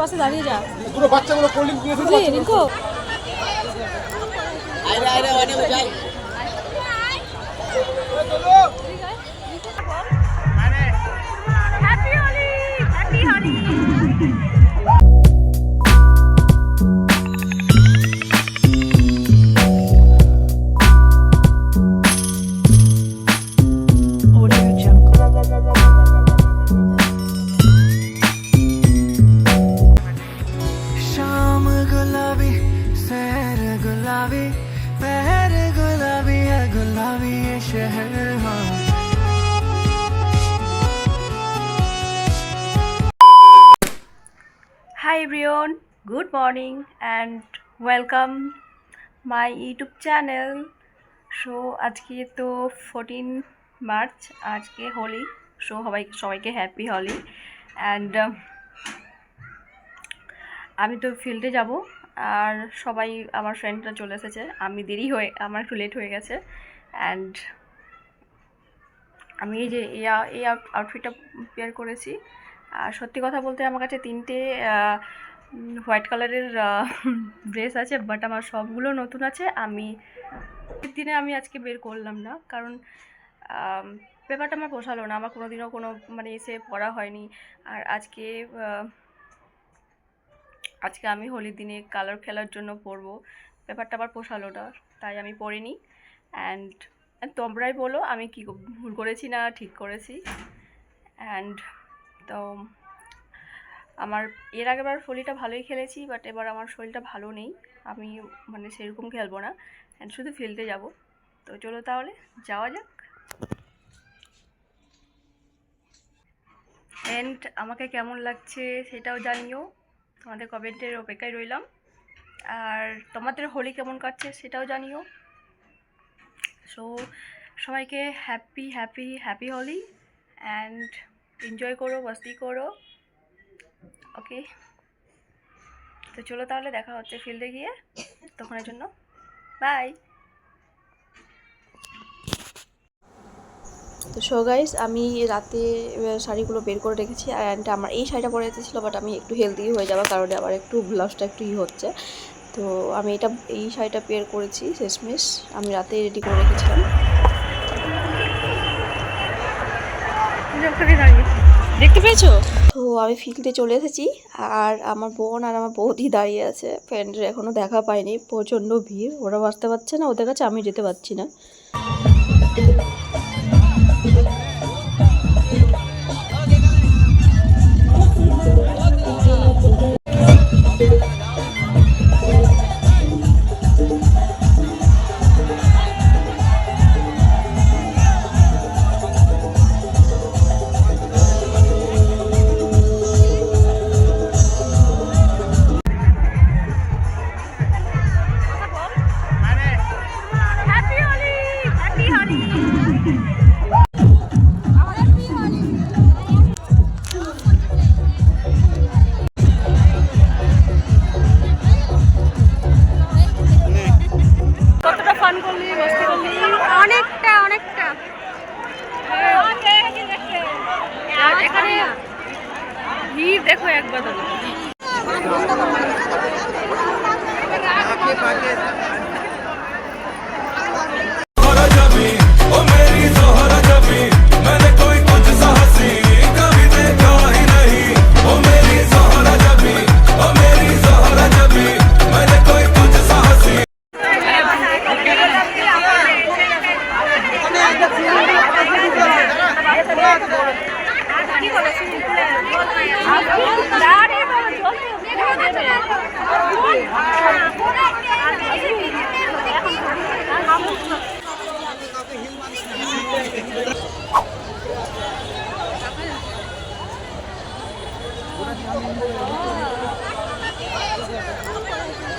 পাশে দাঁড়িয়ে যা পুরো বাচ্চাগুলো কোল্ড ড্রিঙ্ক নিয়ে এসেছে রিঙ্কু আরে আরে অনেক যাই happy Holi happy Holi Hi everyone, good morning and welcome my YouTube channel. So আজকে তো 14 মার্চ, আজকে হোলি। সো সবাইকে হ্যাপি হোলি। অ্যান্ড আমি তো ফিল্ডে যাব, আর সবাই আমার ফ্রেন্ডরা চলে এসেছে। আমার একটু লেট হয়ে গেছে। অ্যান্ড আমি এই যে এই আউটফিটটা পেয়ার করেছি। আর সত্যি কথা বলতে আমার কাছে 3টে হোয়াইট কালারের ড্রেস আছে, বাট আমার সবগুলো নতুন আছে। দিনে আমি আজকে বের করলাম না, কারণ পেপারটা আমার পোষালো না। আমার কোনোদিনও মানে এসে পরা হয়নি। আর আজকে আমি হোলির দিনে কালার খেলার জন্য পরবো, পেপারটা আবার পোষালো না, তাই আমি পরিনি। অ্যান্ড তোমরাই বলো আমি কি ভুল করেছি না ঠিক করেছি। অ্যান্ড তো আমার এর আগেবার হোলিটা ভালোই খেলেছি, বাট এবার আমার শরীরটা ভালো নেই, আমি মানে সেরকম খেলবো না, অ্যান্ড শুধু ফিল্ডে যাব। তো চলো তাহলে যাওয়া যাক। অ্যান্ড আমাকে কেমন লাগছে সেটাও জানিও, তোমাদের কমেন্টের অপেক্ষায় রইলাম। আর তোমাদের হোলি কেমন কাটছে সেটাও জানিও। সো সবাইকে happy happy happy Holi, and enjoy করো, মস্তি করো। ওকে, তো চলো তাহলে দেখা হচ্ছে ফিল্ডে গিয়ে, তখনের জন্য বাই। তো সো গাইস, আমি রাতে শাড়িগুলো বের করে রেখেছি। অ্যান্ড আমার এই শাড়িটা পরে যেতে ছিল, বাট আমি একটু হেলদি হয়ে যাওয়ার কারণে আবার একটু ব্লাউজটা একটু হচ্ছে। তো আমি এই শাড়িটা পেয়ার করেছি শেষমেশ, আমি রাতে রেডি করে রেখেছিলাম। দেখতে পেয়েছো? তো আমি ফিল্ডে চলে এসেছি, আর আমার বোন আর আমার বৌদি দাঁড়িয়ে আছে। ফ্রেন্ডরা এখনও দেখা পায়নি, প্রচণ্ড ভিড়, ওরা আসতে পারছে না, ওদের কাছে আমি যেতে পারছি না। এখানে ভিড় দেখো একবার।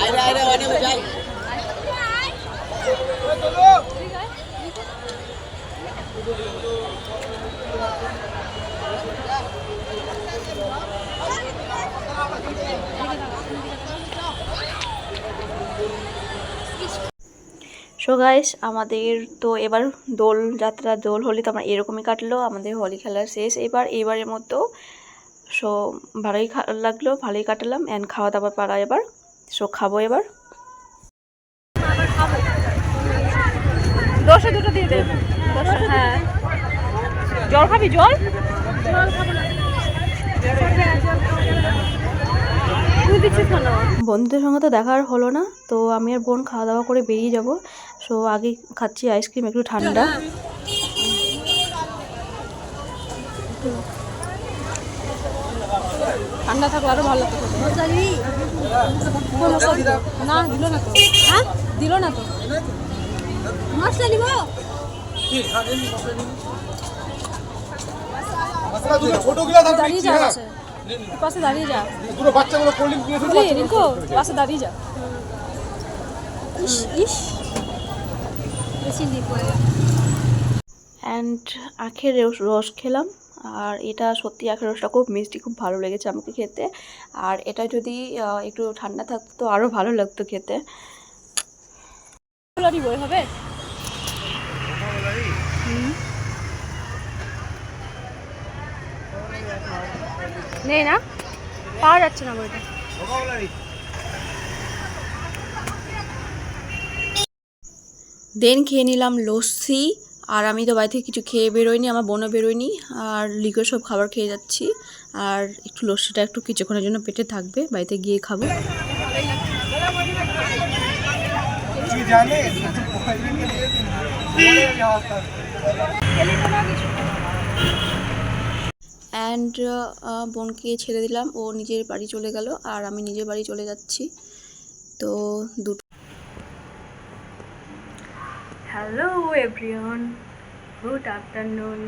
আরে আরে অনেক যাই সো গাইস, আমাদের তো এবার দোল হোলি তো আমার এরকমই কাটলো। আমাদের হোলি খেলার শেষ এবারের মতো। সো ভালোই লাগলো, ভালোই কাটালাম। অ্যান্ড খাওয়া দাওয়ার পালা এবার। সো খাবো এবার। দশে দুটো দিয়ে দে। হ্যাঁ, জল খাবি? জল বন্ধুদের সঙ্গে তো দেখা আর হলো না, তো আমি আর বোন খাওয়া দাওয়া করে বেরিয়ে যাব। সো আগে খাচ্ছি আইসক্রিম, একটু ঠান্ডা। ঠান্ডা থাকলে আরো ভালো লাগতো। না দিল না তো। হ্যাঁ দিল না তো। মশলা দিব মশলা দুটো ছোট গিলাস আর দাঁড়িয়ে দিচ্ছি, যা হ্যাঁ। পাশে দাঁড়িয়ে যা দুটো বাচ্চাগুলো কোল্ড ড্রিঙ্কস নিয়ে বুঝলি রিঙ্কু পাশে দাঁড়িয়ে যা ইস ইস বেশি লিপ অ্যান্ড আখের রস খেলাম। আর এটা সত্যি আখের রসটা খুব মিষ্টি, খুব ভালো লেগেছে আমাকে খেতে। আর এটা যদি একটু ঠান্ডা থাকতো তো আরও ভালো লাগতো খেতে। বই হবে নেই না, পাওয়া যাচ্ছে না বইটা। দেন খেয়ে নিলাম লস্যি। আর আমি তো বাড়ি থেকে কিছু খেয়ে বেরোয়নি, আমার বোনও বেরোয়নি। আর লিকুইড সব খাবার খেয়ে যাচ্ছি। আর একটু লস্যিটা একটু কিছুক্ষণের জন্য পেটে থাকবে, বাড়িতে গিয়ে খাবো। অ্যান্ড বোনকে ছেড়ে দিলাম, ও নিজের বাড়ি চলে গেল আর আমি নিজের বাড়ি চলে যাচ্ছি। তো দুটো হ্যালো এভরিওয়ান, গুড আফটারনুন।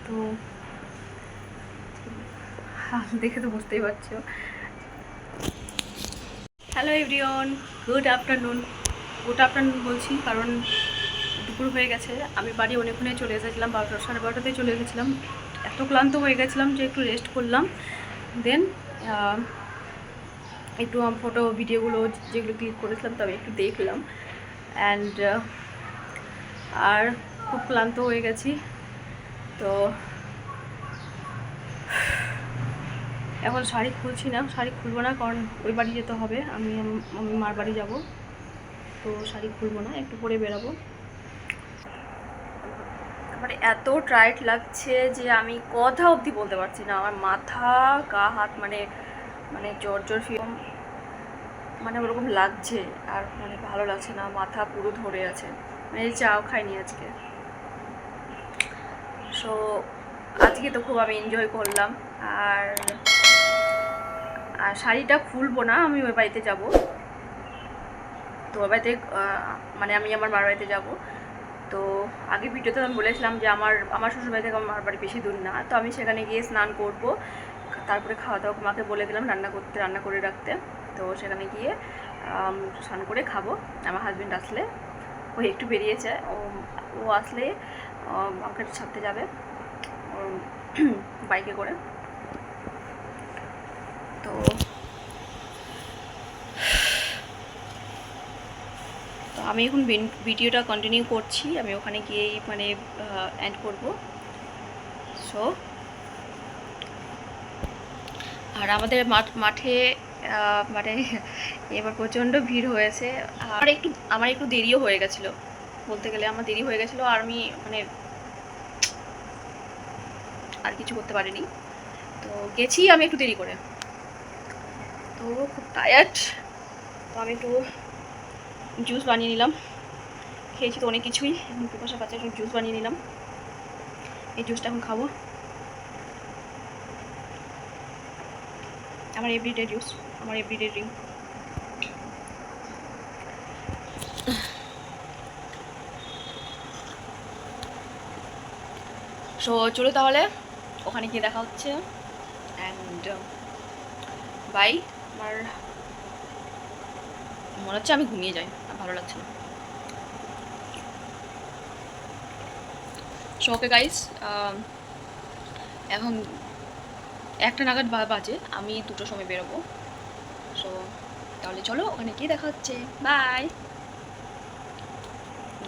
তো দেখে তো বুঝতেই পারছো। Hello everyone, good afternoon. Good afternoon বলছি কারণ দুপুর হয়ে গেছে। আমি বাড়ি অনেকক্ষণে চলে এসেছিলাম, 12টা 12:30 চলে এসেছিলাম। এত ক্লান্ত হয়ে গেছিলাম যে একটু রেস্ট করলাম। দেন একটু ফটো ভিডিওগুলো যেগুলো ক্লিক করেছিলাম তবে একটু দেখলাম। অ্যান্ড আর খুব ক্লান্ত হয়ে গেছি। তো এখন শাড়ি খুলছি না, শাড়ি খুলবো না কারণ ওই বাড়ি যেতে হবে। আমি মার বাড়ি যাব, তো শাড়ি খুলবো না, একটু পরে বেরাবো। মানে এত টায়ার্ড লাগছে যে আমি কথা অবধি বলতে পারছি না। আমার মাথা গা হাত মানে মানে জ্বর জ্বর ফিল মানে ওরকম লাগছে। আর মানে ভালো লাগছে না, মাথা পুরো ধরে আছে। মানে চাও খাইনি আজকে। সো আজকে তো খুব আমি এনজয় করলাম। আর আর শাড়িটা খুলবো না, আমি ওই বাড়িতে যাব। তো ওই বাড়িতে মানে আমি আমার মার বাড়িতে যাব। তো আগে ভিডিওতে আমি বলেছিলাম যে আমার শ্বশুরবাড়ি থেকে আমার মার বাড়ি বেশি দূর না। তো আমি সেখানে গিয়ে স্নান করব, তারপরে খাওয়া দাওয়া মাকে বলে দিলাম রান্না করে রাখতে। তো সেখানে গিয়ে স্নান করে খাবো। আমার হাজব্যান্ড আসলে, ও একটু বেরিয়েছে, ও আসলে আমাকে ছাড়তে যাবে বাইকে করে। তো তো আমি এখন ভিডিওটা কন্টিনিউ করছি। আমি ওখানে গিয়েই মানে এন্ড করব। সো আর আমাদের মাঠে মানে এবার প্রচণ্ড ভিড় হয়েছে। আমার একটু দেরিও হয়ে গেছিলো, বলতে গেলে আমার দেরি হয়ে গেছিলো। আর আমি মানে আর কিছু করতে পারিনি, তো গেছি আমি একটু দেরি করে। তো খুব টায়ার্ড। তো আমি একটু জুস বানিয়ে নিলাম, খেয়েছি তো অনেক কিছুই, পিপাসা পাচ্ছে, একটু জুস বানিয়ে নিলাম। এই জুসটা এখন খাবো, আমার এভরিডে জুস, আমার এভরিডে ড্রিঙ্ক। সো চলো তাহলে ওখানে গিয়ে দেখা হচ্ছে। And bye. আমার মনে হচ্ছে আমি ঘুমিয়ে যাই, আর ভালো লাগছে না। সো ওকে গাইস, এখন 1টা নাগাদ বাজে, আমি 2টোর সময় বেরোবো। সো তাহলে চলো ওখানে গিয়ে দেখা হচ্ছে। বাই।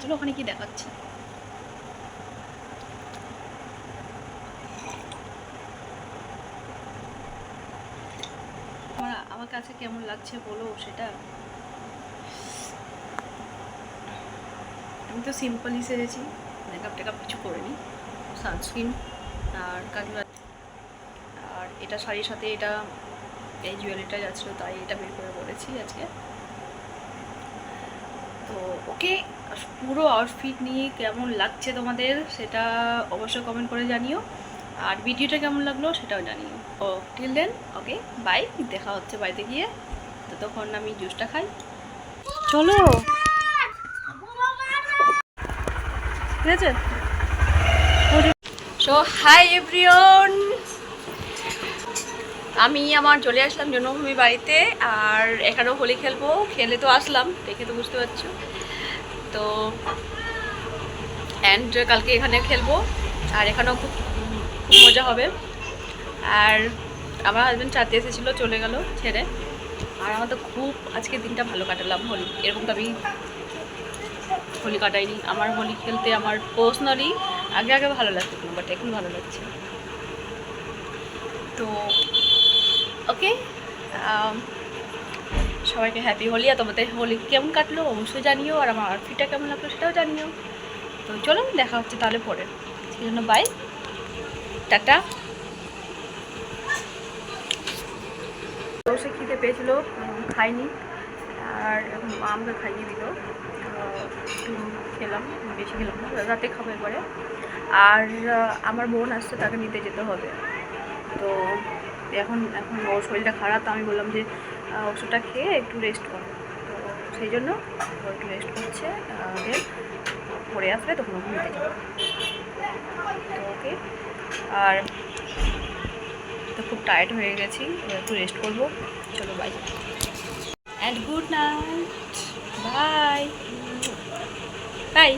চলো ওখানে গিয়ে দেখা হচ্ছে। আমার কাছে কেমন লাগছে বলো সেটা। আমি তো সিম্পলই সেরেছি, মেকআপ টেকআপ কিছু করিনি, সানস্ক্রিন আর কাজল। আর এটা শাড়ির সাথে এটা এই জুয়েলারিটা যাচ্ছিলো, তাই এটা বের করে পড়েছি আজকে। তো ওকে, পুরো আউটফিট নিয়ে কেমন লাগছে তোমাদের সেটা অবশ্যই কমেন্ট করে জানিও, আর ভিডিওটা কেমন লাগলো সেটাও জানিও। ও টিল দেন ওকে বাই, দেখা হচ্ছে বাড়িতে গিয়ে। ততক্ষণ আমি জুসটা খাই, চলো। ঠিক আছে, সো হাই এভরিওন, আমি আমার চলে আসলাম জন্মভূমি বাড়িতে। আর এখানেও হোলি খেলবো, খেলে তো আসলাম, দেখে তো বুঝতে পারছো। তো অ্যান্ড কালকে এখানে খেলবো, আর এখানেও খুব খুব মজা হবে। আর আমার হাজব্যান্ড চাতে এসেছিলো, চলে গেল ছেড়ে। আর আমার তো খুব আজকে দিনটা ভালো কাটালাম হোলি, এরকম তো আমি হোলি কাটাইনি। আমার হোলি খেলতে আমার পার্সোনালি আগে আগে ভালো লাগতো, বাট এখন ভালো লাগছে। তো ওকে, সবাইকে হ্যাপি হোলি। আর তোমাদের হোলি কেমন কাটলো অবশ্যই জানিও, আর আমার আউটফিটটা কেমন লাগলো সেটাও জানিও। তো চলো, দেখা হচ্ছে তাহলে পরে, সেই জন্য বাই, টাটা। সে খিদে পেয়েছিলো, খাইনি, আর এখন মা আমাকে খাইয়ে দিল। একটু খেলাম, বেশি খেলাম না, রাতে খাবো একবারে। আর আমার বোন আসছে, তাকে নিতে যেতে হবে। তো এখন ওর শরীরটা খারাপ, তো আমি বললাম যে ওষুধটা খেয়ে একটু রেস্ট কর। তো সেই জন্য ও একটু রেস্ট করছে, দেন পরে আসবে তখন ওকে নিতে যাবো। তো ওকে, আর তো খুব টায়ার্ড হয়ে গেছি, একটু রেস্ট করবো। চলো bye and good night, bye by.